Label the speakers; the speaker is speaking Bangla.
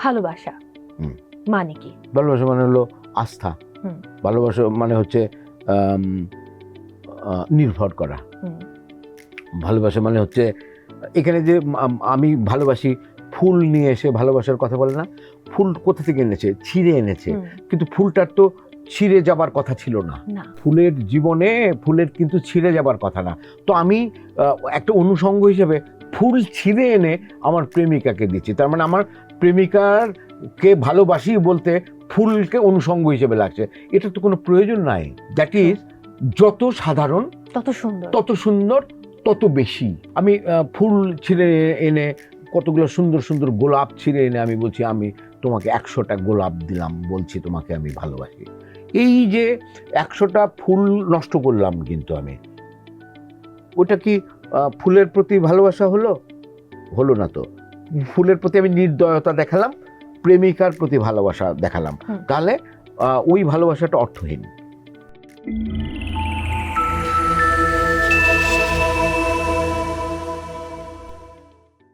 Speaker 1: ভালোবাসা
Speaker 2: হুম।
Speaker 1: মানে কি?
Speaker 2: ভালোবাসা মানে হলো আস্থা,
Speaker 1: হুম।
Speaker 2: ভালোবাসা মানে হচ্ছে নির্ভর করা,
Speaker 1: হুম।
Speaker 2: ভালোবাসা মানে হচ্ছে এখানে যে আমি ভালোবাসি ফুল নিয়ে এসে ভালোবাসার কথা বলে না, ফুল কোথা থেকে এনেছে? ছিঁড়ে এনেছে,
Speaker 1: হুম।
Speaker 2: কিন্তু ফুলটার তো ছিঁড়ে যাবার কথা ছিল না।
Speaker 1: না।
Speaker 2: ফুলের জীবনে ফুলের কিন্তু ছিঁড়ে যাবার কথা না। তো আমি একটা অনুষঙ্গ হিসেবে ফুল ছিঁড়ে এনে আমার প্রেমিকাকে দিচ্ছি, তার মানে আমার প্রেমিকারকে ভালোবাসি বলতে ফুলকে অনুষঙ্গ হিসেবে লাগছে। এটা তো কোনো প্রয়োজন নাই। দ্যাট ইজ যত সাধারণ
Speaker 1: তত সুন্দর।
Speaker 2: তত সুন্দর তত বেশি। আমি ফুল ছিঁড়ে এনে কতগুলো সুন্দর সুন্দর গোলাপ ছিঁড়ে এনে আমি বলছি আমি তোমাকে 100টা গোলাপ দিলাম, বলছি তোমাকে আমি ভালোবাসি। এই যে 100টা ফুল নষ্ট করলাম, কিন্তু আমি ওটা কি ফুলের প্রতি ভালোবাসা হলো? হলো না তো। ফুলের প্রতি আমি নির্দয়তা দেখালাম, প্রেমিকার প্রতি ভালোবাসা দেখালাম, তাহলে ওই ভালোবাসাটা অর্থহীন।